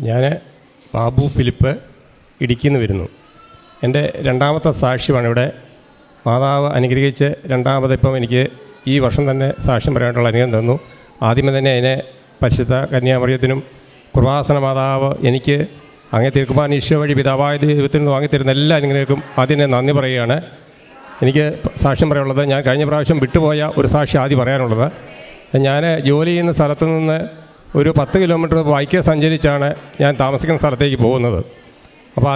ഞാൻ ബാബു ഫിലിപ്പ് ഇടുക്കിയിൽ നിന്ന് വരുന്നു. എൻ്റെ രണ്ടാമത്തെ സാക്ഷ്യമാണ് ഇവിടെ. മാതാവ് അനുഗ്രഹിച്ച് ഇപ്പം എനിക്ക് ഈ വർഷം തന്നെ സാക്ഷ്യം പറയാനുള്ള അനുഗ്രഹം തന്നു. ആദ്യമേ തന്നെ അതിനെ പരിശുദ്ധ കന്യാമറിയത്തിനും കൃപാസന മാതാവ് എനിക്ക് അങ്ങേ തിരുക്കുമാരൻ ഈശോ വഴി പിതാവായ ദൈവത്തിൽ നിന്ന് വാങ്ങിത്തരുന്ന എല്ലാ അനുഗ്രഹങ്ങൾക്കും ആദ്യം നന്ദി പറയുകയാണ്. എനിക്ക് സാക്ഷ്യം പറയാനുള്ളത്, ഞാൻ കഴിഞ്ഞ പ്രാവശ്യം വിട്ടുപോയ ഒരു സാക്ഷി ആദ്യം പറയാനുള്ളത്. ഞാൻ ജോലി ചെയ്യുന്ന സ്ഥലത്തു നിന്ന് ഒരു 10 കിലോമീറ്റർ ബൈക്കിൽ സഞ്ചരിച്ചാണ് ഞാൻ താമസിക്കുന്ന സ്ഥലത്തേക്ക് പോകുന്നത്. അപ്പോൾ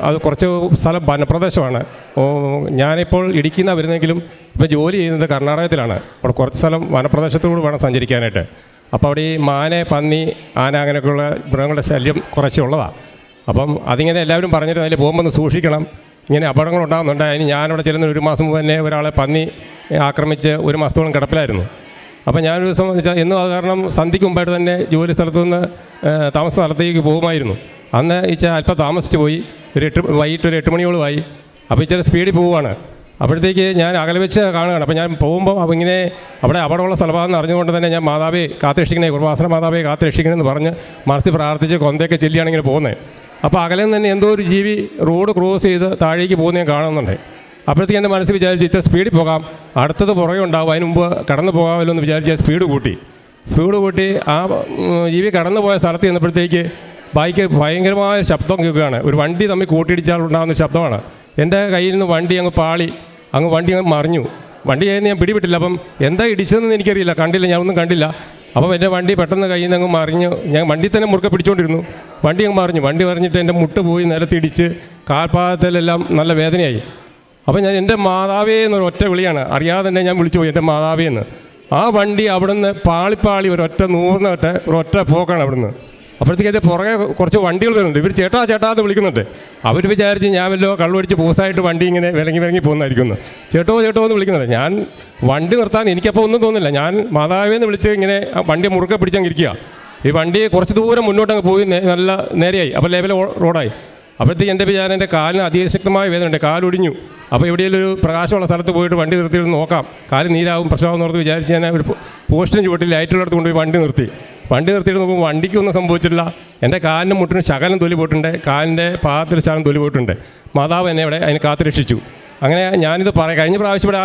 അത് കുറച്ച് സ്ഥലം വനപ്രദേശമാണ്. ഞാനിപ്പോൾ ഇടുക്കിയിൽ നിന്നാണ് വരുന്നെങ്കിലും ഇപ്പോൾ ജോലി ചെയ്യുന്നത് കർണാടകത്തിലാണ്. അവിടെ കുറച്ച് സ്ഥലം വനപ്രദേശത്തോട് വേണം സഞ്ചരിക്കാനായിട്ട്. അപ്പോൾ അവിടെ ഈ മാന, പന്നി, ആന അങ്ങനെയൊക്കെയുള്ള മൃഗങ്ങളുടെ ശല്യം കുറച്ചുള്ളതാണ്. അപ്പം അതിങ്ങനെ എല്ലാവരും പറഞ്ഞിട്ട് അതിൽ പോകുമ്പോൾ ഒന്ന് സൂക്ഷിക്കണം, ഇങ്ങനെ അപകടങ്ങളുണ്ടാകുന്നുണ്ട്. അതിന് ഞാനവിടെ ചെല്ലുന്ന 1 മാസം മുമ്പ് തന്നെ ഒരാളെ പന്നി ആക്രമിച്ച് 1 മാസത്തോളം കിടപ്പിലായിരുന്നു. അപ്പോൾ ഞാനൊരു ദിവസം വെച്ചാൽ എന്നും അത് കാരണം സന്ധ്യയ്ക്ക് മുമ്പായിട്ട് തന്നെ ജോലി സ്ഥലത്തു നിന്ന് താമസ സ്ഥലത്തേക്ക് പോകുമായിരുന്നു. അന്ന് ഇച്ചിരി അല്പം താമസിച്ച് പോയി. വൈകിട്ട് ഒരു 8 മണിയോളമായി. അപ്പോൾ ഇച്ചിരി സ്പീഡിൽ പോവുകയാണ്. അപ്പോഴത്തേക്ക് ഞാൻ അകലെ വെച്ച് കാണുകയാണ്. അപ്പോൾ ഞാൻ പോകുമ്പോൾ അപ്പോൾ ഇങ്ങനെ അവിടെ അപകടമുള്ള സ്ഥലമാണെന്ന് അറിഞ്ഞുകൊണ്ട് തന്നെ ഞാൻ മാതാവേ കാത്തുരക്ഷിക്കണേ, കൃപാസന മാതാവേ കാത്തുരക്ഷിക്കണമെന്ന് പറഞ്ഞ് മനസ്സിൽ പ്രാർത്ഥിച്ച് കൊന്തയൊക്കെ ചെല്ലിയാണ് ഇങ്ങനെ പോകുന്നത്. അപ്പോൾ അകലെ തന്നെ എന്തോ ഒരു ജീവി റോഡ് ക്രോസ് ചെയ്ത് താഴേക്ക് പോകുന്നത് ഞാൻ കാണുന്നുണ്ട്. അപ്പോഴത്തേക്ക് എൻ്റെ മനസ്സിൽ വിചാരിച്ച് ഇത്ര സ്പീഡിൽ പോകാം, അടുത്തത് പുറകെ ഉണ്ടാവും, അതിന് മുമ്പ് കടന്നു പോകാമല്ലോ എന്ന് വിചാരിച്ച് സ്പീഡ് കൂട്ടി ആ ജീവി കടന്നു പോയ സ്ഥലത്ത് ചെന്നപ്പോഴത്തേക്ക് ബൈക്ക് ഭയങ്കരമായ ശബ്ദം കേൾക്കുകയാണ്. ഒരു വണ്ടി തമ്മിൽ കൂട്ടിയിടിച്ചാൽ ഉണ്ടാകുന്ന ശബ്ദമാണ്. എൻ്റെ കയ്യിൽ നിന്ന് വണ്ടി വണ്ടി മറിഞ്ഞു. വണ്ടി ആയിരുന്നു, ഞാൻ പിടിവിട്ടില്ല. അപ്പം എന്താ ഇടിച്ചതെന്ന് എനിക്കറിയില്ല, ഞാനൊന്നും കണ്ടില്ല. അപ്പോൾ എൻ്റെ വണ്ടി പെട്ടെന്ന് കയ്യിൽ നിന്ന് മറിഞ്ഞു. ഞാൻ വണ്ടി തന്നെ മുറുക്കെ പിടിച്ചുകൊണ്ടിരുന്നു. വണ്ടി മറിഞ്ഞിട്ട് എൻ്റെ മുട്ട് പോയി നിലത്തിടിച്ച് കാൽപാദത്തിലെല്ലാം നല്ല വേദനയായി. അപ്പോൾ ഞാൻ എൻ്റെ മാതാവേ എന്നൊരു ഒറ്റ വിളിയാണ്, അറിയാതെ തന്നെ ഞാൻ വിളിച്ചു പോയി എൻ്റെ മാതാവേ എന്ന്. ആ വണ്ടി അവിടെ നിന്ന് പാളി ഒരൊറ്റ പോക്കാണ് അവിടെ നിന്ന്. അപ്പോഴത്തേക്ക് അതിൻ്റെ പുറകെ കുറച്ച് വണ്ടികൾ വരുന്നുണ്ട്. ഇവർ ചേട്ടാ എന്ന് വിളിക്കുന്നുണ്ട്. അവർ വിചാരിച്ച് ഞാൻ വല്ലോ കള്ളുപിടിച്ച് പൂസായിട്ട് വണ്ടി ഇങ്ങനെ വിലങ്ങി പോകുന്നതായിരിക്കുന്നു. ചേട്ടോ എന്ന് വിളിക്കുന്നുണ്ട്. ഞാൻ വണ്ടി നിർത്താൻ എനിക്കപ്പോൾ ഒന്നും തോന്നില്ല. ഞാൻ മാതാവേന്ന് വിളിച്ച് ഇങ്ങനെ വണ്ടി മുറുക്കെ പിടിച്ചങ്ങിരിക്കുക. ഈ വണ്ടി കുറച്ച് ദൂരം മുന്നോട്ടങ്ങ് പോയി നല്ല നേരെയായി. അപ്പോൾ ലെവൽ റോഡായി. അപ്പോഴത്തേക്ക് എൻ്റെ വിചാരം എൻ്റെ കാലിന് അതിശക്തമായ വേദനയുണ്ട്, കാലൊടിഞ്ഞു. അപ്പോൾ എവിടെയെങ്കിലും ഒരു പ്രകാശമുള്ള സ്ഥലത്ത് പോയിട്ട് വണ്ടി നിർത്തിയിട്ട് നോക്കാം, കാല് നീരാവും പ്രശ്നമാകുന്ന ഓർത്ത് വിചാരിച്ച് ഞാൻ ഒരു പോസ്റ്റിന് ചുവട്ടിൽ ലൈറ്റുള്ളടത്ത് കൊണ്ടുപോയി വണ്ടി നിർത്തിയിട്ട് നോക്കുമ്പോൾ വണ്ടിക്കൊന്നും സംഭവിച്ചിട്ടില്ല. എൻ്റെ കാലിൻ്റെ മുട്ടിന് ശകലം തൊലി പോയിട്ടുണ്ട്, കാലിൻ്റെ പാദത്തിൽ ശകലം തൊലി പോയിട്ടുണ്ട്. മാതാവ് എന്നെ ഇവിടെ അതിന് കാത്തുരക്ഷിച്ചു. അങ്ങനെ ഞാനിത് കഴിഞ്ഞ പ്രാവശ്യം ഇവിടെ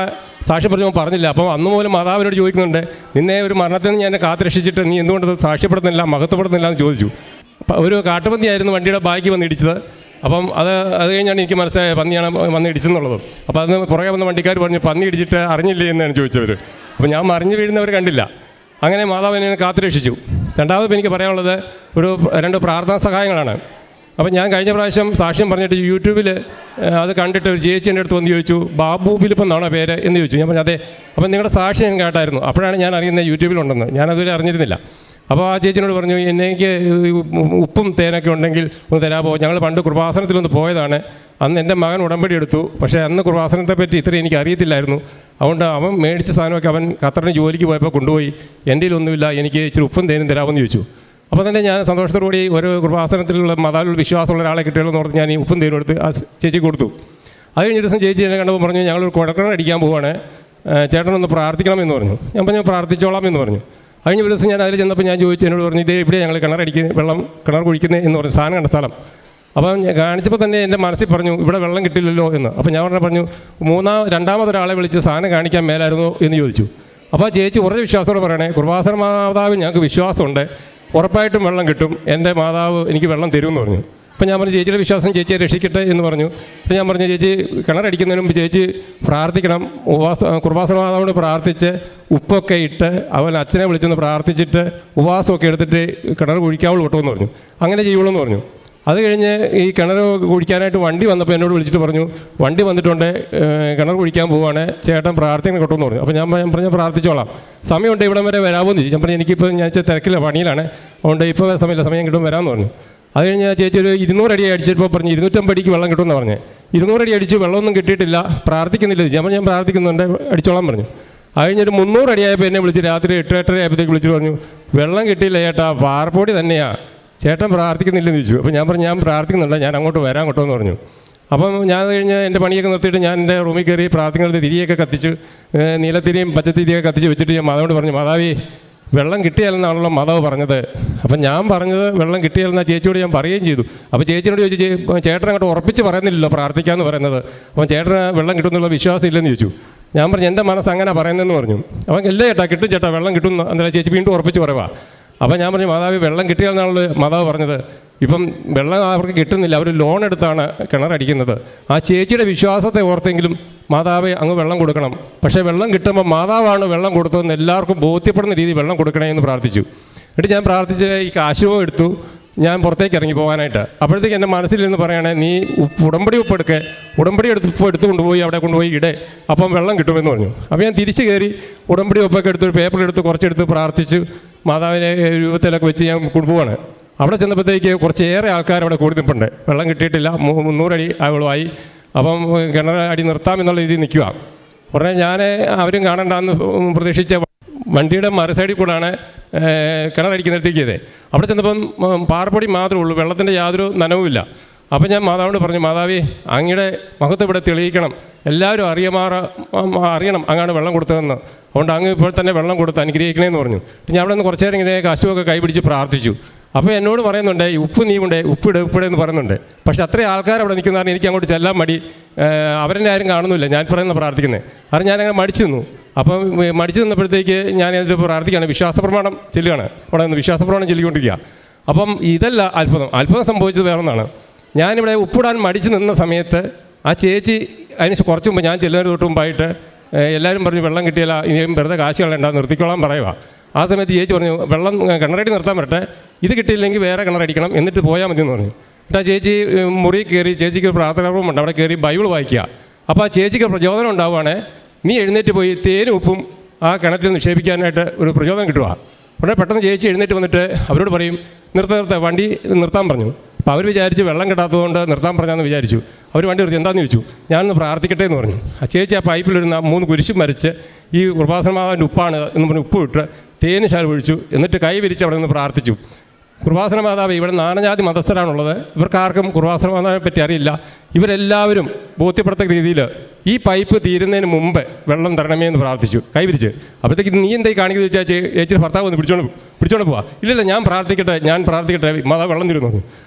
സാക്ഷ്യം പറഞ്ഞില്ല. അപ്പം അന്ന് പോലും മാതാവിനോട് ചോദിക്കുന്നുണ്ട്, നിന്നെ ഒരു മരണത്തിൽ നിന്ന് ഞാൻ കാത്തുരക്ഷിച്ചിട്ട് നീ എന്തുകൊണ്ടത് സാക്ഷ്യപ്പെടുന്നില്ല, മഹത്വപ്പെടുന്നില്ല എന്ന് ചോദിച്ചു. അപ്പം ഒരു കാട്ടുപന്നിയായിരുന്നു വണ്ടിയുടെ ബാക്കി വന്ന് ഇടിച്ചത്. അപ്പം അത് കഴിഞ്ഞാണ് എനിക്ക് മനസ്സിലായത് പന്നിയാണ് വന്ന് ഇടിച്ചെന്നുള്ളത്. അപ്പോൾ അതിന് പുറകെ വന്ന വണ്ടിക്കാർ പറഞ്ഞു പന്നി ഇടിച്ചിട്ട് അറിഞ്ഞില്ലേ എന്നാണ് ചോദിച്ചവർ. അപ്പോൾ ഞാൻ മറിഞ്ഞു വീഴുന്നവർ കണ്ടില്ല. അങ്ങനെ മാതാവ് എന്നെ കാത്തുരക്ഷിച്ചു. രണ്ടാമത് എനിക്ക് പറയാനുള്ളത് 2 പ്രാർത്ഥനാ സഹായങ്ങളാണ്. അപ്പം ഞാൻ കഴിഞ്ഞ പ്രാവശ്യം സാക്ഷ്യം പറഞ്ഞിട്ട് യൂട്യൂബിൽ അത് കണ്ടിട്ട് ഒരു ചേച്ചി എൻ്റെ അടുത്ത് വന്ന് ചോദിച്ചു, ബാബു ഫിലിപ്പ് എന്നാണോ പേര് എന്ന് ചോദിച്ചു. ഞാൻ പറഞ്ഞു അതെ. അപ്പം നിങ്ങളുടെ സാക്ഷ്യം ഞാൻ കേട്ടായിരുന്നു. അപ്പോഴാണ് ഞാൻ അറിയുന്നത് യൂട്യൂബിലുണ്ടെന്ന്. ഞാനതുവരെ അറിഞ്ഞിരുന്നില്ല. അപ്പോൾ ആ ചേച്ചിനോട് പറഞ്ഞു, എനിക്ക് ഉപ്പും തേനൊക്കെ ഉണ്ടെങ്കിൽ ഒന്ന് തരാമോ? ഞങ്ങൾ പണ്ട് കൃപാസനത്തിലൊന്ന് പോയതാണ്. അന്ന് എൻ്റെ മകൻ ഉടമ്പടി എടുത്തു. പക്ഷേ അന്ന് കൃപാസനത്തെ പറ്റി ഇത്രയും എനിക്ക് അറിയത്തില്ലായിരുന്നു. അതുകൊണ്ട് അവൻ മേടിച്ച സാധനമൊക്കെ അവൻ ഖത്തറിന് ജോലിക്ക് പോയപ്പോൾ കൊണ്ടുപോയി. എൻ്റെ കയ്യിലൊന്നുമില്ല, എനിക്ക് ഇച്ചിരി ഉപ്പും തേനും തരാമെന്ന് ചോദിച്ചു. അപ്പോൾ തന്നെ ഞാൻ സന്തോഷത്തോടുകൂടി ഒരു കൃപാസനത്തിലുള്ള മതാവിൽ വിശ്വാസമുള്ള ഒരാളെ കിട്ടിയെന്ന് ഓർത്ത് ഞാൻ ഈ ഉപ്പും തേനും എടുത്ത് ആ ചേച്ചി കൊടുത്തു. അത് കഴിഞ്ഞ ദിവസം ചേച്ചി എന്നെ കണ്ടപ്പോൾ പറഞ്ഞു, ഞങ്ങളൊരു കുഴൽക്കിണർ അടിക്കാൻ പോവാണ്, ചേട്ടനൊന്ന് പ്രാർത്ഥിക്കണമെന്ന് പറഞ്ഞു. ഞാൻ പറഞ്ഞു പ്രാർത്ഥിച്ചോളാം എന്ന് പറഞ്ഞു. കഴിഞ്ഞ ഒരു ദിവസം ഞാൻ അതിൽ ചെന്നപ്പോൾ ഞാൻ ചോദിച്ചു, എന്നോട് പറഞ്ഞു ഇതേ ഇവിടെ ഞങ്ങൾ കിണർ കുഴിക്കുന്നത് എന്ന് പറഞ്ഞു, സാധനം കണ്ട സ്ഥലം. അപ്പം ഞാൻ കാണിച്ചപ്പോൾ തന്നെ എൻ്റെ മനസ്സിൽ പറഞ്ഞു ഇവിടെ വെള്ളം കിട്ടില്ലല്ലോ എന്ന്. അപ്പോൾ ഞാൻ പറഞ്ഞു രണ്ടാമതൊരാളെ വിളിച്ച് സാധനം കാണിക്കാൻ മേലായിരുന്നോ എന്ന് ചോദിച്ചു. അപ്പോൾ ആ ചേച്ചി കുറച്ച് വിശ്വാസത്തോടെ പറയണേ, കൃപാസന മാതാവ് ഞങ്ങൾക്ക് വിശ്വാസമുണ്ട്, ഉറപ്പായിട്ടും വെള്ളം കിട്ടും, എൻ്റെ മാതാവ് എനിക്ക് വെള്ളം തരുമെന്ന് പറഞ്ഞു. അപ്പം ഞാൻ പറഞ്ഞു ചേച്ചിയുടെ വിശ്വാസം ചേച്ചിയെ രക്ഷിക്കട്ടെ എന്ന് പറഞ്ഞു. അപ്പം ഞാൻ പറഞ്ഞു ചേച്ചി കിണറടിക്കുന്നതിന് മുമ്പ് ചേച്ചി പ്രാർത്ഥിക്കണം, കൃപാസന മാതാവിനോട് പ്രാർത്ഥിച്ച് ഉപ്പൊക്കെ ഇട്ട് അവൻ അച്ഛനെ വിളിച്ചൊന്ന് പ്രാർത്ഥിച്ചിട്ട് ഉപവാസമൊക്കെ എടുത്തിട്ട് കിണർ കുഴിക്കാവുള്ളൂ കേട്ടോ എന്ന് പറഞ്ഞു. അങ്ങനെ ചെയ്യുള്ളൂ എന്ന് പറഞ്ഞു. അത് കഴിഞ്ഞ് ഈ കിണർ കുഴിക്കാനായിട്ട് വണ്ടി വന്നപ്പോൾ എന്നോട് വിളിച്ചിട്ട് പറഞ്ഞു, വണ്ടി വന്നിട്ടുണ്ട്, കിണർ കുഴിക്കാൻ പോവുകയാണ്, ചേട്ടൻ പ്രാർത്ഥന കേട്ടോ എന്ന് പറഞ്ഞു. അപ്പോൾ ഞാൻ പറഞ്ഞു പ്രാർത്ഥിച്ചോളാം, സമയമുണ്ട് ഇവിടം വരെ വരാമെന്ന് ചോദിച്ചു. ഞാൻ പറഞ്ഞു എനിക്കിപ്പോൾ ഞാൻ തിരക്കില്ല, പണിയിലാണ്, അതുകൊണ്ട് ഇപ്പോൾ സമയം കിട്ടും വരാമെന്ന് പറഞ്ഞു. അത് കഴിഞ്ഞ് ചേച്ചി ഒരു 200 അടി അടിച്ചപ്പോൾ പറഞ്ഞു 250 അടിക്ക് വെള്ളം കിട്ടുമെന്ന് പറഞ്ഞത്. 200 അടി അടിച്ച് വെള്ളമൊന്നും കിട്ടിയിട്ടില്ല, പ്രാർത്ഥിക്കുന്നില്ല. ഞാൻ പ്രാർത്ഥിക്കുന്നുണ്ട്, അടിച്ചോളാൻ പറഞ്ഞു. അത് കഴിഞ്ഞൊരു 300 അടിയായപ്പോൾ എന്നെ വിളിച്ച് രാത്രി 8-8:30 ആയപ്പോഴത്തേക്ക് വിളിച്ചിട്ട് പറഞ്ഞു, വെള്ളം കിട്ടിയില്ല ചേട്ടാ, പാറപ്പൊടി തന്നെയാണ്, ചേട്ടൻ പ്രാർത്ഥിക്കുന്നില്ലെന്ന് ചോദിച്ചു. അപ്പോൾ ഞാൻ പറഞ്ഞു ഞാൻ പ്രാർത്ഥിക്കുന്നുണ്ട്, ഞാൻ അങ്ങോട്ട് വരാൻ കേട്ടോ എന്ന് പറഞ്ഞു. അപ്പം ഞാൻ കഴിഞ്ഞ് എൻ്റെ പണിയൊക്കെ നിർത്തിയിട്ട് ഞാൻ എൻ്റെ റൂമിൽ കയറി പ്രാർത്ഥിക്കുന്നത് തിരിയൊക്കെ കത്തിച്ച്, നീലത്തിരിയും പച്ചത്തിരിയൊക്കെ കത്തിച്ച് വെച്ചിട്ട് ഞാൻ മാതാവിനോട് പറഞ്ഞു, മാതാവി വെള്ളം കിട്ടിയാലെന്നാണല്ലോ മാതാവ് പറഞ്ഞത്. അപ്പം ഞാൻ പറഞ്ഞത് വെള്ളം കിട്ടിയാലെന്നാ ചേച്ചിയോട് ഞാൻ പറയുകയും ചെയ്തു. അപ്പോൾ ചേച്ചിയോട് ചോദിച്ചു, ചേട്ടൻ അങ്ങോട്ട് ഉറപ്പിച്ച് പറയുന്നില്ലല്ലോ പ്രാർത്ഥിക്കാമെന്ന് പറയുന്നത്, അപ്പം ചേട്ടന് വെള്ളം കിട്ടുമെന്നുള്ള വിശ്വാസം ഇല്ലെന്ന് ചോദിച്ചു. ഞാൻ പറഞ്ഞു എൻ്റെ മനസ്സ് അങ്ങനെ പറയുന്നതെന്ന് പറഞ്ഞു. അപ്പം ഇല്ല ചേട്ടാ, കിട്ടും ചേട്ടാ, വെള്ളം കിട്ടും എന്നാലും ചേച്ചി വീണ്ടും ഉറപ്പിച്ച് പറയുക. അപ്പം ഞാൻ പറഞ്ഞു, മാതാവ് വെള്ളം കിട്ടിയാലെന്നാണല്ലോ മാതാവ് പറഞ്ഞത്, ഇപ്പം വെള്ളം അവർക്ക് കിട്ടുന്നില്ല, അവർ ലോൺ എടുത്താണ് കിണറടിക്കുന്നത്. ആ ചേച്ചിയുടെ വിശ്വാസത്തെ ഓർത്തെങ്കിലും മാതാവ് അങ്ങ് വെള്ളം കൊടുക്കണം. പക്ഷേ വെള്ളം കിട്ടുമ്പോൾ മാതാവാണ് വെള്ളം കൊടുത്തതെന്ന് എല്ലാവർക്കും ബോധ്യപ്പെടുന്ന രീതിയിൽ വെള്ളം കൊടുക്കണേ എന്ന് പ്രാർത്ഥിച്ചു. എന്നിട്ട് ഞാൻ പ്രാർത്ഥിച്ച് ഈ കാശുവോ എടുത്തു, ഞാൻ പുറത്തേക്ക് ഇറങ്ങി പോകാനായിട്ട്. അപ്പോഴത്തേക്ക് എൻ്റെ മനസ്സിൽ നിന്ന് പറയുകയാണെ, നീ ഉടമ്പടി ഉപ്പെടുക്കെ, ഉടമ്പടി എടുത്ത് കൊണ്ടുപോയി അവിടെ കൊണ്ടുപോയി ഇടേ, അപ്പം വെള്ളം കിട്ടുമെന്ന് പറഞ്ഞു. അപ്പോൾ ഞാൻ തിരിച്ച് കയറി ഉടമ്പടി ഒപ്പൊക്കെ എടുത്ത് ഒരു പേപ്പറെടുത്ത് കുറച്ചെടുത്ത് പ്രാർത്ഥിച്ച് മാതാവിനെ രൂപത്തിലൊക്കെ വെച്ച് ഞാൻ കൊണ്ടുപോവാണ്. അവിടെ ചെന്നപ്പോഴത്തേക്ക് കുറച്ചേറെ ആൾക്കാർ അവിടെ കൂടി നിൽപ്പുണ്ട്. വെള്ളം കിട്ടിയിട്ടില്ല, 300 അടി വെള്ളമായി. അപ്പം കിണർ അടി നിർത്താമെന്നുള്ള രീതിയിൽ നിൽക്കുക. ഉടനെ ഞാൻ അവരും കാണണ്ടെന്ന് പ്രതീക്ഷിച്ച വണ്ടിയുടെ മറുസൈഡിൽ കൂടാണ് കിണറടിക്കുന്നിടത്തേക്ക് ചെയ്തത്. അവിടെ ചെന്നപ്പം പാറപ്പൊടി മാത്രമേ ഉള്ളൂ, വെള്ളത്തിൻ്റെ യാതൊരു നനവുമില്ല. അപ്പം ഞാൻ മാതാവിനോട് പറഞ്ഞു, മാതാവി അങ്ങയുടെ മഹത്വം ഇവിടെ തെളിയിക്കണം, എല്ലാവരും അറിയണം അങ്ങാണ് വെള്ളം കൊടുത്തതെന്ന്. അതുകൊണ്ട് അങ്ങ് ഇപ്പോൾ തന്നെ വെള്ളം കൊടുത്ത് അനുഗ്രഹിക്കണേന്ന് പറഞ്ഞു. ഞാൻ അവിടെ നിന്ന് കുറച്ച് നേരം ഇങ്ങനെ കശുവൊക്കെ കൈപിടിച്ച് പ്രാർത്ഥിച്ചു. അപ്പോൾ എന്നോട് പറയുന്നുണ്ട്, ഉപ്പ് നീ കൊണ്ട് ഉപ്പിടെ എന്ന് പറയുന്നുണ്ട്. പക്ഷേ അത്രയും ആൾക്കാർ അവിടെ നിൽക്കുന്നതാണ്, എനിക്ക് അങ്ങോട്ട് ചെല്ലാൻ മടി. അവരെന്നെ ആരും കാണുന്നില്ല, ഞാൻ പറയുന്നത് പ്രാർത്ഥിക്കുന്നത്. കാരണം ഞാനങ്ങനെ മടിച്ചു നിന്നു. അപ്പം മടിച്ചു നിന്നപ്പോഴത്തേക്ക് ഞാൻ അതിൽ പ്രാർത്ഥിക്കുകയാണ്, വിശ്വാസപ്രമാണം ചെല്ലുകയാണ്. അവിടെ നിന്ന് വിശ്വാസപ്രമാണം ചൊല്ലിക്കൊണ്ടിരിക്കുക. അപ്പം ഇതല്ല അത്ഭുതം സംഭവിച്ചത് വേറൊന്നാണ്. ഞാനിവിടെ ഉപ്പിടാൻ മടിച്ചു നിന്ന സമയത്ത് ആ ചേച്ചി അതിന് കുറച്ച് മുമ്പ്, ഞാൻ ചെല്ലുന്നതിന് തൊട്ട് മുമ്പായിട്ട് എല്ലാവരും പറഞ്ഞു വെള്ളം കിട്ടിയാൽ ഇനിയും വെറുതെ കാശ് കളയണ്ട, നിർത്തിക്കോളാൻ പറയുക. ആ സമയത്ത് ചേച്ചി പറഞ്ഞു, വെള്ളം കിണറടി നിർത്താൻ വരട്ടെ, ഇത് കിട്ടിയില്ലെങ്കിൽ വേറെ കിണറടിക്കണം, എന്നിട്ട് പോയാൽ മതി എന്ന് പറഞ്ഞു. എന്നിട്ട് ആ ചേച്ചി മുറി കയറി, ചേച്ചിക്ക് ഒരു പ്രാർത്ഥനാ റൂമുണ്ട്, അവിടെ കയറി ബൈബിൾ വായിക്കുക. അപ്പോൾ ആ ചേച്ചിക്ക് പ്രചോദനം ഉണ്ടാവുകയാണ്, നീ എഴുന്നേറ്റ് പോയി തേനും ഉപ്പും ആ കിണറ്റിൽ നിക്ഷേപിക്കാനായിട്ട് ഒരു പ്രചോദനം കിട്ടുക. ഉടനെ പെട്ടെന്ന് ചേച്ചി എഴുന്നേറ്റ് വന്നിട്ട് അവരോട് പറയും, വണ്ടി നിർത്താൻ പറഞ്ഞു. അപ്പോൾ അവർ വിചാരിച്ച് വെള്ളം കിട്ടാത്തതുകൊണ്ട് നിർത്താൻ പറഞ്ഞാന്ന് വിചാരിച്ചു. അവർ വണ്ടി നിർത്തി. എന്താണെന്ന് ചോദിച്ചു. ഞാനൊന്ന് പ്രാർത്ഥിക്കട്ടെ എന്ന് പറഞ്ഞു. ആ ചേച്ചി ആ പൈപ്പിലൊരു 3 കുരിശും വരച്ച് ഈ കൃപാസനമാതാവിൻ്റെ ഉപ്പാണ് എന്ന് പറഞ്ഞ് ഉപ്പ് ഇട്ട് തേന് ശാല ഒഴിച്ചു. എന്നിട്ട് കൈ വിരിച്ച് അവിടെ നിന്ന് പ്രാർത്ഥിച്ചു. കൃപാസന മാതാവ്, ഇവിടെ നാനാജാതി മതസ്ഥരാണുള്ളത്, ഇവർക്കാർക്കും കൃപാസന മാതാവിനെ പറ്റി അറിയില്ല. ഇവരെല്ലാവരും ബോധ്യപ്പെടുത്തക്ക രീതിയിൽ ഈ പൈപ്പ് തീരുന്നതിന് മുമ്പ് വെള്ളം തരണമേ എന്ന് പ്രാർത്ഥിച്ചു കൈ വിരിച്ച്. അപ്പോഴത്തേക്ക് നീ എന്തായി കാണിക്കുന്നത് ചോദിച്ചാൽ ചേച്ചിയുടെ ഭർത്താവ് വന്ന് പിടിച്ചോണ്ട് പോവാ. ഇല്ലല്ല, ഞാൻ പ്രാർത്ഥിക്കട്ടെ മാതാവ് വെള്ളം തരുന്നു.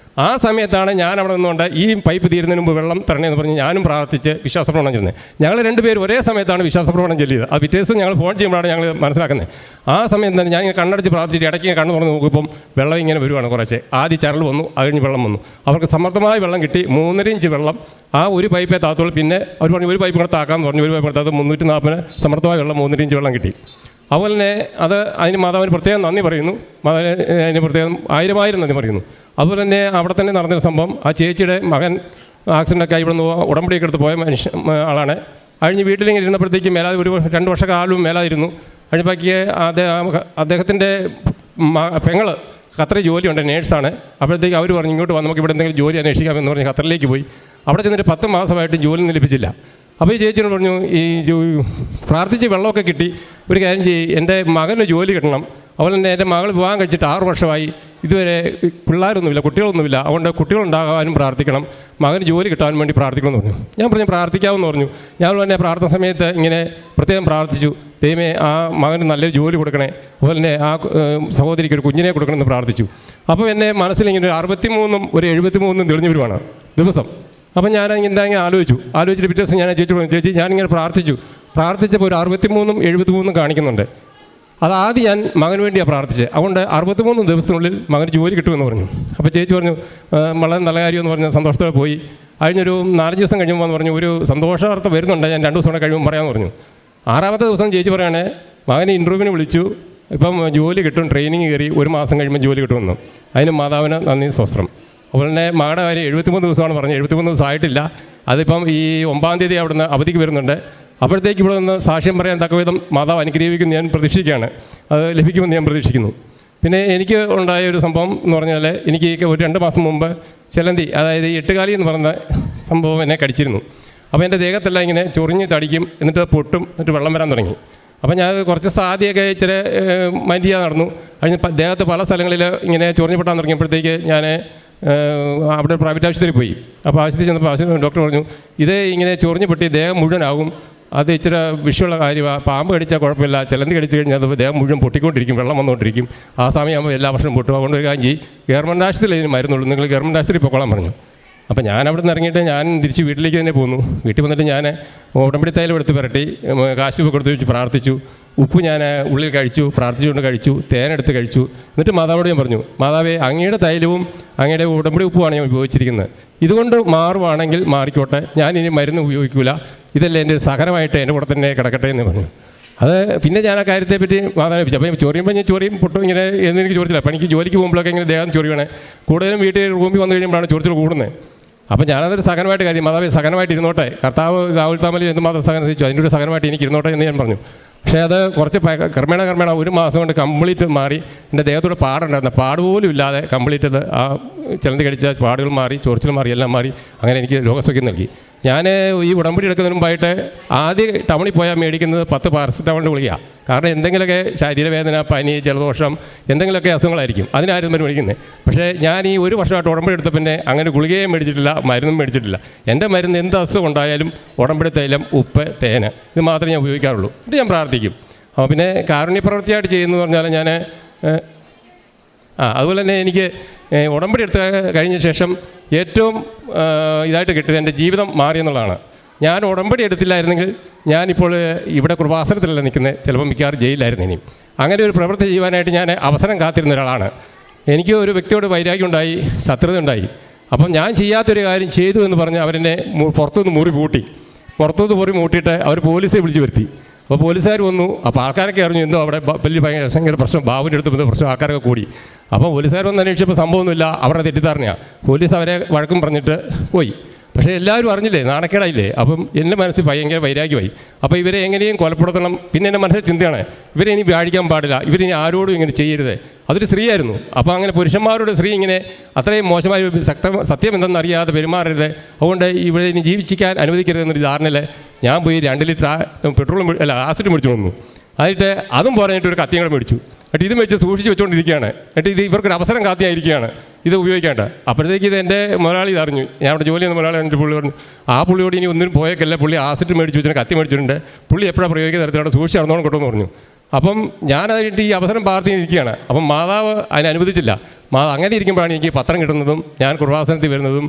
ആ സമയത്താണ് ഞാൻ അവിടെ നിന്നുകൊണ്ട് ഈ പൈപ്പ് തീരുന്നതിന് മുമ്പ് വെള്ളം തരണേന്ന് പറഞ്ഞ് ഞാനും പ്രാർത്ഥിച്ച് വിശ്വാസപ്രമാണം ചെല്ലുന്നത്. ഞങ്ങൾ 2 പേരും ഒരേ സമയത്താണ് വിശ്വാസപ്രമാണം ചെല്ലിയത്. ആ പിറ്റേ ദിവസം ഞങ്ങൾ ഫോൺ ചെയ്യുമ്പോഴാണ് ഞങ്ങൾ മനസ്സിലാക്കുന്നത്. ആ സമയത്ത് തന്നെ ഞാൻ ഇങ്ങനെ കണ്ണടച്ച് പ്രാർത്ഥിച്ചിട്ട് ഇടയ്ക്ക് കണ്ണ് തുറന്ന് നോക്കുമ്പം വെള്ളം ഇങ്ങനെ വരുവാണ്. കുറച്ച് ആദ്യം ചരൽ വന്നു, അത് കഴിഞ്ഞ് വെള്ളം വന്നു. അവർക്ക് സമർത്ഥമായ വെള്ളം കിട്ടി. 3.5 ഇഞ്ച് വെള്ളം ആ ഒരു പൈപ്പേ താത്തുള്ളൂ. പിന്നെ അവർ പറഞ്ഞു ഒരു പൈപ്പ് കൂടെ താക്കാമെന്ന് പറഞ്ഞു. ഒരു പൈപ്പ് കൂടെ താത്ത് 340 സമർത്ഥമായ വെള്ളം 3.5 ഇഞ്ച് വെള്ളം കിട്ടി. അതുപോലെ തന്നെ അതിന് മാതാവിന് പ്രത്യേകം നന്ദി പറയുന്നു. മാതാവിന് അതിന് പ്രത്യേകം 1000 നന്ദി പറയുന്നു. അതുപോലെ തന്നെ അവിടെ തന്നെ നടന്നൊരു സംഭവം, ആ ചേച്ചിയുടെ മകൻ ആക്സിഡൻ്റൊക്കെ ആയി ഇവിടെ നിന്ന് ഉടമ്പടിയൊക്കെ എടുത്ത് പോയ ആളാണ്. കഴിഞ്ഞ് വീട്ടിലിങ്ങനെ ഇരുന്നപ്പോഴത്തേക്ക് ഒരു 2 വർഷക്കാലവും മേലായിരുന്നു. കഴിഞ്ഞപ്പോഴേക്ക് അദ്ദേഹത്തിൻ്റെ പെങ്ങൾ ഖത്തറിൽ ജോലിയുണ്ട്, നേഴ്സാണ്. അപ്പോഴത്തേക്ക് അവർ പറഞ്ഞു ഇങ്ങോട്ട് വന്ന് നമുക്ക് ഇവിടെ എന്തെങ്കിലും ജോലി അന്വേഷിക്കാമെന്ന് പറഞ്ഞ് ഖത്തറിലേക്ക് പോയി. അവിടെ ചെന്നിട്ട് 10 മാസമായിട്ടും ജോലി ലഭിച്ചില്ല. അപ്പോൾ ഈ ചേച്ചിയോട് പറഞ്ഞു, ഈ പ്രാർത്ഥിച്ച് വെള്ളമൊക്കെ കിട്ടി, ഒരു കാര്യം ചെയ്യും, എൻ്റെ മകന് ജോലി കിട്ടണം. അതുപോലെ തന്നെ എൻ്റെ മകൾ വിവാഹം കഴിച്ചിട്ട് 6 വർഷമായി, ഇതുവരെ പിള്ളേരൊന്നുമില്ല, കുട്ടികളൊന്നുമില്ല. അതുകൊണ്ട് കുട്ടികളുണ്ടാകാനും പ്രാർത്ഥിക്കണം, മകന് ജോലി കിട്ടാൻ വേണ്ടി പ്രാർത്ഥിക്കണമെന്ന് പറഞ്ഞു. ഞാൻ പറഞ്ഞു പ്രാർത്ഥിക്കാമെന്ന് പറഞ്ഞു. ഞാൻ തന്നെ പ്രാർത്ഥന സമയത്ത് ഇങ്ങനെ പ്രത്യേകം പ്രാർത്ഥിച്ചു, ദൈവമേ ആ മകന് നല്ലൊരു ജോലി കൊടുക്കണേ, അതുപോലെ തന്നെ ആ സഹോദരിക്ക് ഒരു കുഞ്ഞിനെ കൊടുക്കണമെന്ന് പ്രാർത്ഥിച്ചു. അപ്പോൾ എൻ്റെ മനസ്സിലിങ്ങനെ ഒരു 63 ഒരു 73 തെളിഞ്ഞു വരുവാണ് ദിവസം. അപ്പം ഞാൻ എന്താ ആലോചിച്ചിട്ട് പിറ്റേ ദിവസം ഞാൻ ചേച്ചി ഞാനിങ്ങനെ പ്രാർത്ഥിച്ചപ്പോൾ ഒരു 63 73 കാണിക്കുന്നുണ്ട്. അതാദ്യം ഞാൻ മകന് വേണ്ടിയാണ് പ്രാർത്ഥിച്ചത്. അതുകൊണ്ട് 63 ദിവസത്തിനുള്ളിൽ മകന് ജോലി കിട്ടുമെന്ന് പറഞ്ഞു. അപ്പോൾ ചേച്ചി പറഞ്ഞു വളരെ നല്ല കാര്യമെന്ന് പറഞ്ഞ് സന്തോഷത്തോടെ പോയി. കഴിഞ്ഞൊരു 4 ദിവസം കഴിയുമ്പോൾ പറഞ്ഞു ഒരു സന്തോഷാർത്ഥം വരുന്നുണ്ട്, ഞാൻ 2 ദിവസം കൂടെ കഴിയുമ്പോൾ പറയാമെന്ന് പറഞ്ഞു. 6ാമത്തെ ദിവസം ചേച്ചി പറയുകയാണെ മകനെ ഇൻ്റർവ്യൂവിന് വിളിച്ചു, ഇപ്പം ജോലി കിട്ടും, ട്രെയിനിങ് കയറി 1 മാസം കഴിയുമ്പോൾ ജോലി കിട്ടുമെന്ന്. അതിന് മാതാവിന് നന്ദി സ്വസ്ത്രം. അതുപോലെ തന്നെ മകളുടെ കാര്യം 73 ദിവസമാണ് പറഞ്ഞത്, 73 ദിവസം ആയിട്ടില്ല. അതിപ്പം ഈ 9-ാം തീയതി അവിടുന്ന് അവധിക്ക് വരുന്നുണ്ട്. അപ്പോഴത്തേക്ക് ഇവിടെ നിന്ന് സാക്ഷ്യം പറയാൻ തക്കവിധം മാതാവ് അനുഗ്രഹിക്കുമെന്ന് ഞാൻ പ്രതീക്ഷിക്കുകയാണ്. അത് ലഭിക്കുമെന്ന് ഞാൻ പ്രതീക്ഷിക്കുന്നു. പിന്നെ എനിക്ക് ഉണ്ടായ ഒരു സംഭവം എന്ന് പറഞ്ഞാൽ, എനിക്ക് ഒരു 2 മാസം മുമ്പ് ചിലന്തി, അതായത് 8 എന്ന് പറയുന്ന സംഭവം എന്നെ കടിച്ചിരുന്നു. അപ്പോൾ എൻ്റെ ദേഹത്തെല്ലാം ഇങ്ങനെ ചൊറിഞ്ഞ് തടിക്കും, എന്നിട്ട് പൊട്ടും, എന്നിട്ട് വെള്ളം വരാൻ തുടങ്ങി. അപ്പോൾ ഞാൻ കുറച്ച് ആദ്യമൊക്കെ ഇച്ചിരി മൈൻഡ് ചെയ്യാൻ നടന്നു. അതിന് ദേഹത്ത് പല സ്ഥലങ്ങളിൽ ഇങ്ങനെ ചൊറിഞ്ഞ് പൊട്ടാൻ തുടങ്ങിയപ്പോഴത്തേക്ക് ഞാൻ അവിടെ പ്രൈവറ്റ് ആശുപത്രിയിൽ പോയി. അപ്പോൾ ആശുപത്രി ചെന്നപ്പോൾ ഡോക്ടർ പറഞ്ഞു ഇത് ഇങ്ങനെ ചൊറിഞ്ഞ് പൊട്ടി ദേഹം മുഴുവനാകും, അത് ഇച്ചിരി വിഷയമുള്ള കാര്യമാണ്. പാമ്പ് കടിച്ചാൽ കുഴപ്പമില്ല, ചിലന്തി കടിച്ചു കഴിഞ്ഞാൽ അത് ദേഹം മുഴുവൻ പൊട്ടിക്കൊണ്ടിരിക്കും, വെള്ളം വന്നുകൊണ്ടിരിക്കും. ആ സമയമാകുമ്പോൾ എല്ലാ വർഷവും പൊട്ടും. അതുകൊണ്ട് ഒരു കാര്യം ചെയ്യും, ഗവൺമെൻറ് ആശുപത്രിയിൽ ഇതിന് മരുന്നുള്ളൂ, നിങ്ങൾ ഗവൺമെൻറ് ആശുപത്രിയിൽ പൊക്കോളാൻ പറഞ്ഞു. അപ്പോൾ ഞാൻ അവിടെ നിന്ന് ഇറങ്ങിയിട്ട് ഞാൻ തിരിച്ച് വീട്ടിലേക്ക് തന്നെ പോന്നു. വീട്ടിൽ വന്നിട്ട് ഞാൻ ഉടമ്പടി തൈലം എടുത്ത് പുരട്ടി, കാശ് കൊടുത്ത് വെച്ച് പ്രാർത്ഥിച്ചു. ഉപ്പ് ഞാൻ ഉള്ളിൽ കഴിച്ചു, പ്രാർത്ഥിച്ചുകൊണ്ട് കഴിച്ചു. തേനെടുത്ത് കഴിച്ചു. എന്നിട്ട് മാതാവോട് ഞാൻ പറഞ്ഞു, മാതാവേ, അങ്ങയുടെ തൈലവും അങ്ങയുടെ ഉടമ്പടി ഉപ്പുമാണ് ഞാൻ ഉപയോഗിച്ചിരിക്കുന്നത്. ഇതുകൊണ്ട് മാറുവാണെങ്കിൽ മാറിക്കോട്ടെ, ഞാനിനി മരുന്ന് ഉപയോഗിക്കില്ല. ഇതല്ലേ എൻ്റെ സഹനമായിട്ട് എൻ്റെ കൂടെ തന്നെ കിടക്കട്ടെ എന്ന് പറഞ്ഞു. അത് പിന്നെ ഞാൻ ആ കാര്യത്തെപ്പറ്റി മാതാവിനെ വെച്ചു. അപ്പോൾ ചൊറിയുമ്പോൾ ഞാൻ ചൊറിയും പൊട്ടും ഇങ്ങനെ എന്നെനിക്ക് ചോദിച്ചില്ല. അപ്പോൾ എനിക്ക് ജോലിക്ക് പോകുമ്പോഴൊക്കെ ഇങ്ങനെ ദേഹം ചൊറിയണേ, കൂടുതലും വീട്ടിൽ റൂമിൽ വന്നു കഴിയുമ്പോഴാണ് ചൊറിച്ചിൽ കൂടുന്നത്. അപ്പോൾ ഞാനതൊരു സഹനമായിട്ട് കാര്യം, മാതാവേ സഹനമായിട്ട് ഇരുന്നോട്ടെ, കർത്താവ് കാവൽ താമലിൽ എന്തുമാത്രം സഹനം സഹിച്ചു, അതിൻ്റെ ഒരു സഹനമായിട്ട് എനിക്ക് ഇരുന്നോട്ടെ എന്ന് ഞാൻ പറഞ്ഞു. പക്ഷേ അത് കുറച്ച് ക്രമേണ ഒരു മാസം കൊണ്ട് കംപ്ലീറ്റ് മാറി. എൻ്റെ ദേഹത്തോട് പാടുണ്ടായിരുന്നു, പാടുപോലും ഇല്ലാതെ കംപ്ലീറ്റ് അത് ആ ചിലന്തി കടിച്ച പാടുകൾ മാറി, ചൊറിച്ചിൽ മാറി, എല്ലാം മാറി. അങ്ങനെ എനിക്ക് രോഗസൗഖ്യം നൽകി. ഞാൻ ഈ ഉടമ്പടി എടുക്കുന്നതിന് മുമ്പായിട്ട് ആദ്യം ടൗണിൽ പോയാൽ മേടിക്കുന്നത് 10 പാരസെറ്റമോളിൻ്റെ ഗുളികയാണ്. കാരണം എന്തെങ്കിലുമൊക്കെ ശരീരവേദന, പനി, ജലദോഷം, എന്തെങ്കിലുമൊക്കെ അസുഖങ്ങളായിരിക്കും, അതിനാരും മേടിക്കുന്നത്. പക്ഷേ ഞാൻ ഈ ഒരു വർഷമായിട്ട് ഉടമ്പടി എടുത്ത പിന്നെ അങ്ങനെ ഗുളികയും മേടിച്ചിട്ടില്ല, മരുന്നും മേടിച്ചിട്ടില്ല. എൻ്റെ മരുന്ന് എന്ത് അസുഖം ഉണ്ടായാലും ഉടമ്പടി തൈലം, ഉപ്പ്, തേന്, ഇത് മാത്രമേ ഞാൻ ഉപയോഗിക്കാറുള്ളൂ. എന്നിട്ട് ഞാൻ പ്രാർത്ഥിക്കും. അപ്പോൾ പിന്നെ കാരുണ്യ പ്രവൃത്തിയായിട്ട് ചെയ്യുന്നതെന്ന് പറഞ്ഞാൽ ഞാൻ അതുപോലെ തന്നെ എനിക്ക് ഉടമ്പടി എടുത്ത് കഴിഞ്ഞ ശേഷം ഏറ്റവും ഇതായിട്ട് കിട്ടിയത് എൻ്റെ ജീവിതം മാറിയെന്നുള്ളതാണ്. ഞാൻ ഉടമ്പടി എടുത്തില്ലായിരുന്നെങ്കിൽ ഞാനിപ്പോൾ ഇവിടെ കൃപാസനത്തിലല്ല നിൽക്കുന്നത്, ചിലപ്പോൾ മിക്കവാറും ജയിലിലായിരുന്നു. ഇനിയും അങ്ങനെ ഒരു പ്രവൃത്തി ചെയ്യുവാനായിട്ട് ഞാൻ അവസരം കാത്തിരുന്ന ഒരാളാണ്. എനിക്ക് ഒരു വ്യക്തിയോട് വൈരാഗ്യം ഉണ്ടായി, ശത്രുത ഉണ്ടായി. അപ്പം ഞാൻ ചെയ്യാത്തൊരു കാര്യം ചെയ്തു എന്ന് പറഞ്ഞ് അവരെന്നെ പുറത്തുനിന്ന് മുറി പൂട്ടി. പുറത്തുനിന്ന് മുറി മൂട്ടിയിട്ട് അവർ പോലീസെ വിളിച്ചു വരുത്തി. അപ്പോൾ പോലീസുകാർ വന്നു. അപ്പോൾ ആൾക്കാരൊക്കെ അറിഞ്ഞു എന്തോ അവിടെ വലിയ ഭയങ്കര പ്രശ്നം, ബാബുവിൻ്റെ അടുത്ത് പ്രശ്നം, ആൾക്കാരൊക്കെ കൂടി. അപ്പോൾ പോലീസുകാർ വന്ന് അന്വേഷിച്ചപ്പോൾ സംഭവമൊന്നുമില്ല, അവരുടെ തെറ്റിദ്ധാരണയാണ്. പോലീസ് അവരെ വഴക്കും പറഞ്ഞിട്ട് പോയി. പക്ഷേ എല്ലാവരും അറിഞ്ഞില്ലേ, നാണക്കേടായില്ലേ. അപ്പം എൻ്റെ മനസ്സിൽ ഭയങ്കര വൈരാഗ്യമായി. അപ്പോൾ ഇവരെ എങ്ങനെയും കൊലപ്പെടുത്തണം. പിന്നെ എൻ്റെ മനസ്സിൽ ചിന്തയാണ്, ഇവരെ ഇനി വ്യാഴിക്കാൻ പാടില്ല, ഇവരിനി ആരോടും ഇങ്ങനെ ചെയ്യരുത്. അതൊരു സ്ത്രീയായിരുന്നു. അപ്പോൾ അങ്ങനെ പുരുഷന്മാരോട് സ്ത്രീ ഇങ്ങനെ അത്രയും മോശമായ സത്യം എന്തെന്നറിയാതെ പെരുമാറരുത്, അതുകൊണ്ട് ഇവിടെ ഇനി ജീവിച്ചിക്കാൻ അനുവദിക്കരുതെന്നൊരു ധാരണയിൽ ഞാൻ പോയി 2 ലിറ്റർ പെട്രോളും ആസിഡ് മേടിച്ചു വന്നു. എന്നിട്ട് അതും പറഞ്ഞിട്ട് ഒരു കത്തിയും കൂടെ മേടിച്ചു. എന്നിട്ട് ഇതും വെച്ച് സൂക്ഷിച്ച് വെച്ചുകൊണ്ടിരിക്കുകയാണ്. എന്നിട്ട് ഇത് ഇവർക്കൊരു അവസരം കാത്തിയായിരിക്കുകയാണ് ഇത് ഉപയോഗിക്കേണ്ട. അപ്പോഴത്തേക്ക് ഇത് എൻ്റെ മുതലാളി അറിഞ്ഞു. ഞാൻ അവിടെ ജോലി ചെയ്യുന്ന മുതലാളി എന്നിട്ട് പുള്ളി പറഞ്ഞു, ആ പുള്ളിയോട് ഇനി ഒന്നിനും പോയേക്കല്ല, പുള്ളി ആസിഡ് മേടിച്ച് വെച്ചിട്ട് കത്തി മേടിച്ചിട്ടുണ്ട്, പുള്ളി എപ്പോഴാണ് പ്രയോഗിക്കുന്ന തരത്തിലാണ് സൂക്ഷിച്ച് നടന്നോളം കൊണ്ടുവന്ന് പറഞ്ഞു. അപ്പം ഞാനതായിട്ട് ഈ അവസരം പ്രാർത്ഥിച്ചിരിക്കുകയാണ്. അപ്പം മാതാവ് അതിനനുവദിച്ചില്ല. അങ്ങനെ ഇരിക്കുമ്പോഴാണ് എനിക്ക് പത്രം കിട്ടുന്നതും ഞാൻ കൃപാസനത്തിൽ വരുന്നതും.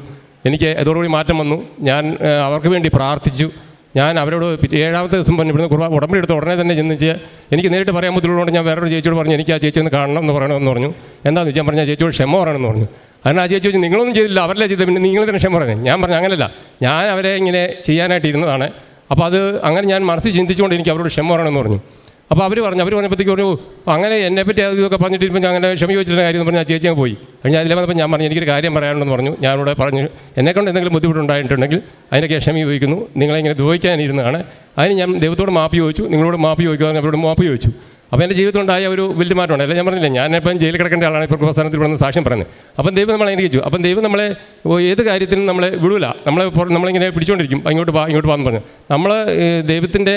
എനിക്ക് അതോടുകൂടി മാറ്റം വന്നു. ഞാൻ അവർക്ക് വേണ്ടി പ്രാർത്ഥിച്ചു. ഞാൻ അവരോട് 7ാമത്തെ ദിവസം പറഞ്ഞു, ഇവിടുന്ന് ഉടമ്പടി എടുത്ത് ഉടനെ തന്നെ ചെന്നിച്ച് എനിക്ക് നേരിട്ട് പറയാൻ ബുദ്ധിമുട്ടുള്ളതുകൊണ്ട് ഞാൻ വേറൊരു ചേച്ചിയോട് പറഞ്ഞു, എനിക്ക് ആ ചേച്ചി ഒന്ന് കാണണം എന്ന് പറയണമെന്ന് പറഞ്ഞു. എന്താണെന്ന് വെച്ചാൽ പറഞ്ഞാൽ ചേച്ചിയോട് ക്ഷമ പറയണമെന്ന് പറഞ്ഞു. അതിന് ആ ചേച്ചി വെച്ച് നിങ്ങളൊന്നും ചെയ്തില്ല, അവരല്ലേ ചെയ്തത്, പിന്നെ നിങ്ങൾ തന്നെ ക്ഷമ പറഞ്ഞു. ഞാൻ പറഞ്ഞു അങ്ങനെയല്ല, ഞാൻ അവരെ ഇങ്ങനെ ചെയ്യാനായിട്ട് ഇരുന്നതാണ്. അപ്പോൾ അത് അങ്ങനെ ഞാൻ മനസ്സിൽ ചിന്തിച്ചുകൊണ്ട് എനിക്ക് അവരോട് ക്ഷമ പറയണമെന്ന് പറഞ്ഞു. അപ്പോൾ അവർ പറഞ്ഞപ്പോഴത്തേക്ക് പറഞ്ഞു, അങ്ങനെ എന്നെപ്പറ്റി അത് ഇതൊക്കെ പറഞ്ഞിട്ടിപ്പോൾ ഞാൻ അങ്ങനെ ക്ഷമ ചോദിച്ചിട്ടുള്ള കാര്യം എന്ന് പറഞ്ഞാൽ ആ ചേച്ചി അങ്ങ് പോയി. ഞാൻ അതിലെ വന്നപ്പോൾ ഞാൻ പറഞ്ഞു എനിക്കൊരു കാര്യം പറയാനുണ്ടെന്ന് പറഞ്ഞു. ഞാനിവിടെ പറഞ്ഞു എന്നെക്കൊണ്ട് എന്തെങ്കിലും ബുദ്ധിമുട്ടുണ്ടായിട്ടുണ്ടെങ്കിൽ അതിനൊക്കെ ക്ഷമ ചോദിക്കുന്നു, നിങ്ങളെങ്ങനെ ദ്രോഹിക്കാനിരുന്നതാണ്. അതിന് ഞാൻ ദൈവത്തോട് മാപ്പ് ചോദിച്ചു, നിങ്ങളോട് മാപ്പ് ചോദിക്കുക, അവരോട് മാപ്പ് ചോദിച്ചു. അപ്പോൾ എൻ്റെ ജീവിതത്തിലുണ്ടായ ഒരു വലിയ മാറ്റമുണ്ട്. അല്ല ഞാൻ പറഞ്ഞില്ല, ഞാനിപ്പം ജയിലിൽ കിടക്കേണ്ട ആളാണ്, ഇപ്പോൾ കൃപാസനത്തിൽ വന്ന് സാക്ഷ്യം പറയുന്നത്. അപ്പം ദൈവം നമ്മളെ അനുഗ്രഹിച്ചു. അപ്പം ദൈവം നമ്മളെ ഏത് കാര്യത്തിനും നമ്മളെ വിടൂല, നമ്മളിങ്ങനെ പിടിച്ചുകൊണ്ടിരിക്കും, ഇങ്ങോട്ട് പോകാമെന്ന് പറഞ്ഞു. നമ്മൾ ദൈവത്തിൻ്റെ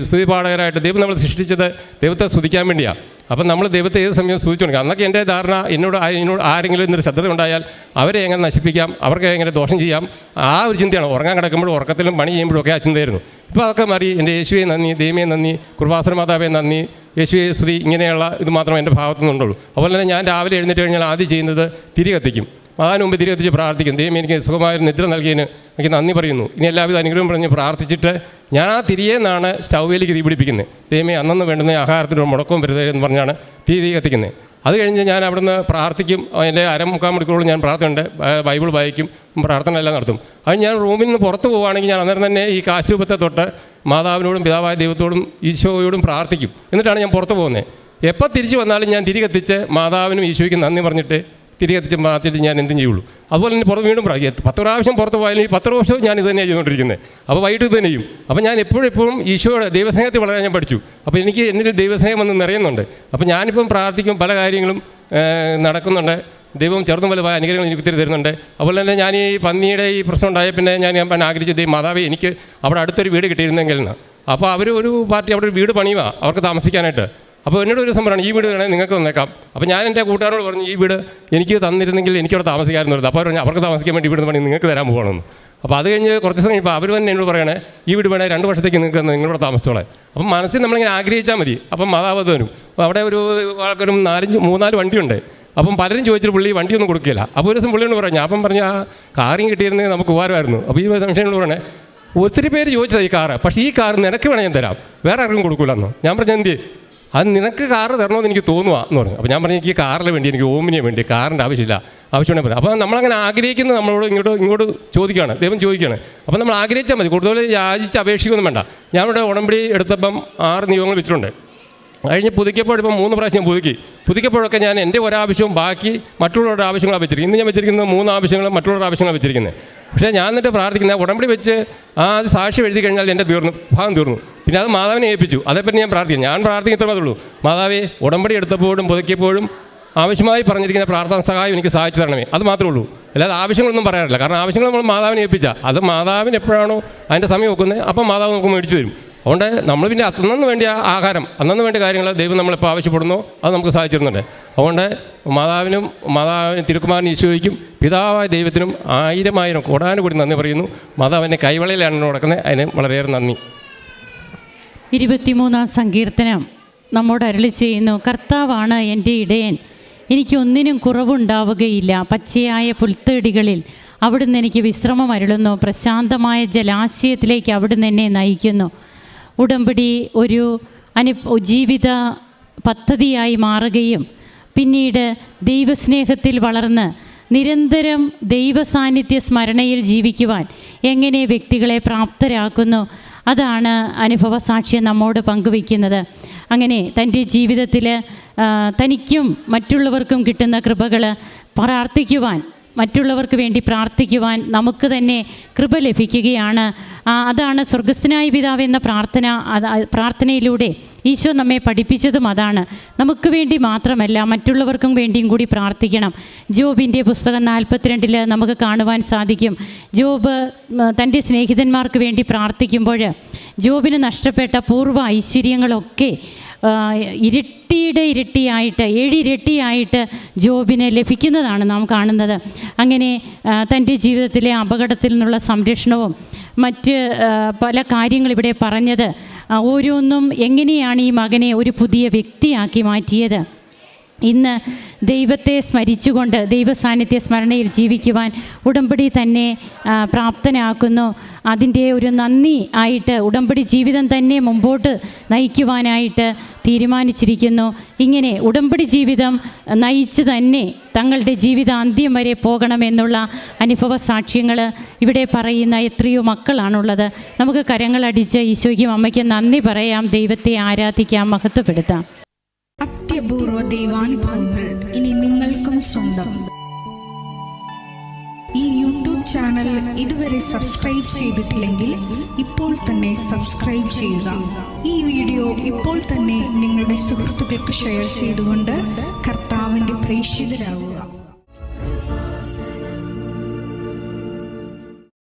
സ്തുതിപാഠകരായിട്ട് ദൈവം നമ്മളെ സൃഷ്ടിച്ചത് ദൈവത്തെ സ്തുതിക്കാൻ വേണ്ടിയാണ്. അപ്പം നമ്മൾ ദൈവത്തെ ഏത് സമയം സ്തുതിച്ചുകൊണ്ടിരിക്കുക. അന്നൊക്കെ എൻ്റെ ധാരണ എന്നോട് ആരെങ്കിലും ഇന്നൊരു ശ്രദ്ധ ഉണ്ടായാൽ അവരെ എങ്ങനെ നശിപ്പിക്കാം, അവർക്ക് എങ്ങനെ ദോഷം ചെയ്യാം, ആ ഒരു ചിന്തയാണ്. ഉറങ്ങാൻ കിടക്കുമ്പോഴും ഉറക്കത്തിലും പണി ചെയ്യുമ്പോഴും ഒക്കെ ആ ചിന്തയായിരുന്നു. ഇപ്പോൾ അതൊക്കെ മാറി. എൻ്റെ യേശുവെ നന്ദി, ദൈവമേ നന്ദി, കൃപാസന മാതാവേ നന്ദി, യേശുവെ സ്തുതി, ഇങ്ങനെയുള്ള ഇത് മാത്രമേ എൻ്റെ ഭാഗത്തു നിന്നുള്ളൂ. അതുപോലെ തന്നെ ഞാൻ രാവിലെ എഴുന്നേറ്റ് കഴിഞ്ഞാൽ ആദ്യം ചെയ്യുന്നത് തിരി കത്തിക്കും. അതിന് മുമ്പ് തിരി കത്തിച്ച് പ്രാർത്ഥിക്കും. ദൈവം എനിക്ക് സുഖമായൊരു നിദ്ര നൽകിയതിന് എനിക്ക് നന്ദി പറയുന്നു. ഇനി എല്ലാവിധ അനുഗ്രഹം പറഞ്ഞ് പ്രാർത്ഥിച്ചിട്ട് ഞാൻ ആ തിരിയെന്നാണ് സ്റ്റൗവിലേക്ക് തീ പിടിപ്പിക്കുന്നത്. ദൈവമേ അന്നന്ന് വേണ്ടുന്ന ആഹാരത്തിനൊരു മുടക്കവും വരുതേ എന്ന് പറഞ്ഞാണ് തിരി കത്തിക്കുന്നത്. അത് കഴിഞ്ഞ് ഞാൻ അവിടുന്ന് പ്രാർത്ഥിക്കും. എൻ്റെ 1/4 മണിക്കൂറോളം ഞാൻ പ്രാർത്ഥനയുണ്ട്, ബൈബിൾ വായിക്കും, പ്രാർത്ഥന എല്ലാം നടത്തും. അത് ഞാൻ റൂമിൽ നിന്ന് പുറത്ത് പോവുകയാണെങ്കിൽ ഞാൻ അന്നേരം തന്നെ ഈ കാശുരൂപത്തെ തൊട്ട് മാതാവിനോടും പിതാവായ ദൈവത്തോടും ഈശോയോടും പ്രാർത്ഥിക്കും. എന്നിട്ടാണ് ഞാൻ പുറത്ത് പോകുന്നത്. എപ്പോൾ തിരിച്ച് വന്നാലും ഞാൻ തിരി കത്തിച്ച് മാതാവിനും ഈശോയ്ക്കും നന്ദി പറഞ്ഞിട്ട് തിരി കത്തിച്ച് പ്രാർത്ഥിച്ചിട്ട് ഞാൻ എന്തും ചെയ്യുള്ളൂ. അതുപോലെ തന്നെ പുറത്ത് വീണ്ടും 10 പ്രാവശ്യം പുറത്ത് പോയാലും ഈ 10 വർഷവും ഞാൻ ഇത് തന്നെയാണ് ചെയ്തുകൊണ്ടിരിക്കുന്നത്. അപ്പോൾ വൈകിട്ട് ഇത് തന്നെ ചെയ്യും. അപ്പോൾ ഞാൻ എപ്പോഴും ഈശോയുടെ ദൈവസ്നേഹത്തിൽ വളരാൻ ഞാൻ പഠിച്ചു. അപ്പോൾ എനിക്ക് എന്നിൽ ദൈവസ്നേഹം വന്ന് നിറയുന്നുണ്ട്. അപ്പോൾ ഞാനിപ്പം പ്രാർത്ഥിക്കും, പല കാര്യങ്ങളും നടക്കുന്നുണ്ട്. ദൈവം ചെറുതും വലുതായ അനുഗ്രഹങ്ങൾ എനിക്ക് ഒത്തിരി തരുന്നുണ്ട്. അതുപോലെ തന്നെ ഞാൻ ഈ പന്നിയുടെ ഈ പ്രശ്നം ഉണ്ടായ പിന്നെ ഞാൻ ആഗ്രഹിച്ചു ദൈവം മാതാവേ എനിക്ക് അവിടെ അടുത്തൊരു വീട് കിട്ടിയിരുന്നെങ്കിൽ എന്ന്. അപ്പോൾ അവർ ഒരു പാർട്ടി അവിടെ ഒരു വീട് പണിയുക അവർക്ക് താമസിക്കാനായിട്ട്. അപ്പോൾ എന്നോട് ഒരു ദിവസം പറയണം ഈ വീട് വേണമെങ്കിൽ നിങ്ങൾക്ക് തന്നേക്കാം. അപ്പോൾ ഞാൻ എൻ്റെ കൂട്ടുകാരോട് പറഞ്ഞു ഈ വീട് എനിക്ക് തന്നിരുന്നെങ്കിൽ എനിക്കവിടെ താമസിക്കാമായിരുന്നു. അപ്പോൾ അവർ പറഞ്ഞു അവർക്ക് താമസിക്കാൻ വേണ്ടി വീട് പണി നിങ്ങൾക്ക് തരാൻ പോകണമെന്ന്. അപ്പോൾ അത് കഴിഞ്ഞ് കുറച്ച് ദിവസം കഴിയുമ്പോൾ അവർ തന്നെ എന്നോട് പറയണേ ഈ വീട് വേണേൽ 2 വർഷത്തേക്ക് നിങ്ങൾക്ക് നിങ്ങളിവിടെ താമസിച്ചോളെ. അപ്പം മനസ്സിൽ നമ്മളിങ്ങനെ ആഗ്രഹിച്ചാൽ മതി. അപ്പം മാതാവ് വരും. അവിടെ ഒരു ആൾക്കൊരു 3-4 വണ്ടിയുണ്ട്. അപ്പം പലരും ചോദിച്ചിട്ട് പുള്ളി വണ്ടിയൊന്നും കൊടുക്കില്ല. അപ്പോൾ ഒരു ദിവസം പുള്ളിയോട് പറഞ്ഞു, അപ്പം പറഞ്ഞ ആ കാറിങ് കിട്ടിയിരുന്നെങ്കിൽ നമുക്ക് ഉപകാരമായിരുന്നു. അപ്പോൾ ഈ സംശയങ്ങളോട് പറയണേ ഒത്തിരി പേര് ചോദിച്ചത് ഈ കാറ്, പക്ഷേ ഈ കാർ നിനക്ക് വേണേൽ ഞാൻ തരാം, വേറെ ആർക്കും കൊടുക്കില്ലെന്നോ. ഞാൻ പറഞ്ഞു എന്ത് അത് നിനക്ക് കാറ് തരണമെന്ന് എനിക്ക് തോന്നുക എന്ന് പറഞ്ഞു. അപ്പോൾ ഞാൻ പറഞ്ഞു എനിക്ക് ഈ കാറിന് വേണ്ടി, എനിക്ക് ഓമിനിയെ വേണ്ടി, കാറിൻ്റെ ആവശ്യമില്ല, ആവശ്യമുണ്ടെങ്കിൽ പറയാം. അപ്പോൾ നമ്മളങ്ങനെ ആഗ്രഹിക്കുന്നത് നമ്മളോട് ഇങ്ങോട്ട് ചോദിക്കുകയാണ്, ദൈവം ചോദിക്കുകയാണ്. അപ്പോൾ നമ്മൾ ആഗ്രഹിച്ചാൽ മതി, കൂടുതൽ യാചിച്ച് അപേക്ഷിക്കൊന്നും വേണ്ട. ഞാനിവിടെ ഉടമ്പടി എടുത്തപ്പം 6 നിയമങ്ങൾ വെച്ചിട്ടുണ്ട്. കഴിഞ്ഞ് പുതുക്കിയപ്പോഴിപ്പം 3 പ്രാവശ്യം പുതുക്കിയപ്പോഴൊക്കെ ഞാൻ എൻ്റെ ഒരാവശ്യവും ബാക്കി മറ്റുള്ളവരുടെ ആവശ്യങ്ങളാണ് വെച്ചിരിക്കുന്നത്. ഇന്ന് ഞാൻ വെച്ചിരിക്കുന്നത് 3 ആവശ്യങ്ങളും മറ്റുള്ളവരുടെ ആവശ്യങ്ങളാണ് വെച്ചിരിക്കുന്നത്. പക്ഷേ ഞാൻ എന്നിട്ട് പ്രാർത്ഥിക്കുന്നത് ഉടമ്പടി വെച്ച് അത് സാക്ഷ്യം എഴുതി കഴിഞ്ഞാൽ എൻ്റെ ഭാഗം തീർന്നു. പിന്നെ അത് മാതാവിനെ ഏൽപ്പിച്ചു. അതേപ്പറ്റി ഞാൻ പ്രാർത്ഥിക്കും ഇത്രേ ഉള്ളൂ. മാതാവേ ഉടമ്പടി എടുത്തപ്പോഴും പുതുക്കിയപ്പോഴും ആവശ്യമായി പറഞ്ഞിരിക്കുന്ന പ്രാർത്ഥന സഹായം എനിക്ക് സഹായിച്ചു തരണമേ, അത് മാത്രമേ ഉള്ളൂ. അല്ലാതെ ആവശ്യങ്ങളൊന്നും പറയാറില്ല. കാരണം ആവശ്യങ്ങൾ നമ്മൾ മാതാവിനെ ഏൽപ്പിച്ചാൽ അത് മാതാവിന് എപ്പോഴാണോ അതിൻ്റെ സമയം വെക്കുന്നത് അപ്പം മാതാവ് നമുക്ക് മേടിച്ചു തരും. അതുകൊണ്ട് നമ്മൾ പിന്നെ അന്നന്ന് വേണ്ടിയ ആഹാരം, അന്നന്ന് വേണ്ട കാര്യങ്ങൾ ദൈവം നമ്മളിപ്പോൾ ആവശ്യപ്പെടുന്നോ അത് നമുക്ക് സാധിച്ചിരുന്നുണ്ട്. അതുകൊണ്ട് മാതാവിന് തിരുക്കുമാരൻ ഈശോയ്ക്കും പിതാവായ ദൈവത്തിനും 1000 കോടാനുകൂടി നന്ദി പറയുന്നു. മാതാവിൻ്റെ കൈവളയിലാണ് നടക്കുന്നത്, അതിന് വളരെയേറെ നന്ദി. 23-ാം സങ്കീർത്തനം നമ്മോട് അരുളി ചെയ്യുന്നു, കർത്താവാണ് എൻ്റെ ഇടയൻ, എനിക്കൊന്നിനും കുറവുണ്ടാവുകയില്ല. പച്ചയായ പുൽത്തടികളിൽ അവിടുന്ന് എനിക്ക് വിശ്രമം അരുളുന്നു. പ്രശാന്തമായ ജലാശയത്തിലേക്ക് അവിടുന്ന് എന്നെ നയിക്കുന്നു. ഉടമ്പടി ഒരു ജീവിത പദ്ധതിയായി മാറുകയും പിന്നീട് ദൈവസ്നേഹത്തിൽ വളർന്ന് നിരന്തരം ദൈവസാന്നിധ്യ സ്മരണയിൽ ജീവിക്കുവാൻ എങ്ങനെ വ്യക്തികളെ പ്രാപ്തരാക്കുന്നു, അതാണ് അനുഭവ സാക്ഷ്യം നമ്മോട് പങ്കുവയ്ക്കുന്നത്. അങ്ങനെ തൻ്റെ ജീവിതത്തിൽ തനിക്കും മറ്റുള്ളവർക്കും കിട്ടുന്ന കൃപകൾ പ്രാർത്ഥിക്കുവാൻ, മറ്റുള്ളവർക്ക് വേണ്ടി പ്രാർത്ഥിക്കുവാൻ നമുക്ക് തന്നെ കൃപ ലഭിക്കുകയാണ്. അതാണ് സ്വർഗസ്ഥനായ പിതാവ് എന്ന പ്രാർത്ഥനയിലൂടെ ഈശോ നമ്മെ പഠിപ്പിച്ചതും അതാണ്. നമുക്ക് വേണ്ടി മാത്രമല്ല മറ്റുള്ളവർക്കും വേണ്ടിയും കൂടി പ്രാർത്ഥിക്കണം. ജോബിൻ്റെ പുസ്തകം 42 നമുക്ക് കാണുവാൻ സാധിക്കും. ജോബ് തൻ്റെ സ്നേഹിതന്മാർക്ക് വേണ്ടി പ്രാർത്ഥിക്കുമ്പോൾ ജോബിന് നഷ്ടപ്പെട്ട പൂർവ്വ ഐശ്വര്യങ്ങളൊക്കെ ഇരട്ടിയായിട്ട് 7 ഇരട്ടിയായിട്ട് ജോബിന് ലഭിക്കുന്നതാണ് നാം കാണുന്നത്. അങ്ങനെ തൻ്റെ ജീവിതത്തിലെ അപകടത്തിൽ നിന്നുള്ള സംരക്ഷണവും മറ്റ് പല കാര്യങ്ങൾ ഇവിടെ പറഞ്ഞത്, ഓരോന്നും എങ്ങനെയാണ് ഈ മകനെ ഒരു പുതിയ വ്യക്തിയാക്കി മാറ്റിയത്. ഇന്ന് ദൈവത്തെ സ്മരിച്ചുകൊണ്ട് ദൈവസാന്നിധ്യ സ്മരണയിൽ ജീവിക്കുവാൻ ഉടമ്പടി തന്നെ പ്രാപ്തനാക്കുന്നു. അതിൻ്റെ ഒരു നന്ദി ആയിട്ട് ഉടമ്പടി ജീവിതം തന്നെ മുമ്പോട്ട് നയിക്കുവാനായിട്ട് തീരുമാനിച്ചിരിക്കുന്നു. ഇങ്ങനെ ഉടമ്പടി ജീവിതം നയിച്ച് തന്നെ തങ്ങളുടെ ജീവിതാന്ത്യം വരെ പോകണമെന്നുള്ള അനുഭവ സാക്ഷ്യങ്ങൾ ഇവിടെ പറയുന്ന എത്രയോ മക്കളാണുള്ളത്. നമുക്ക് കരങ്ങളടിച്ച് ഈശോയ്ക്കും അമ്മയ്ക്കും നന്ദി പറയാം, ദൈവത്തെ ആരാധിക്കാം, മഹത്വപ്പെടുത്താം. അത്യപൂർവ ദൈവാനുഭവങ്ങൾ ഇനി നിങ്ങൾക്കും സ്വന്തം. ഈ യൂട്യൂബ് ചാനൽ ഇതുവരെ സബ്സ്ക്രൈബ് ചെയ്തിട്ടില്ലെങ്കിൽ ഇപ്പോൾ തന്നെ സബ്സ്ക്രൈബ് ചെയ്യുക. ഈ വീഡിയോ ഇപ്പോൾ തന്നെ നിങ്ങളുടെ സുഹൃത്തുക്കൾക്ക് ഷെയർ ചെയ്തുകൊണ്ട് കർത്താവിൻ്റെ പ്രേക്ഷിതരാകുക.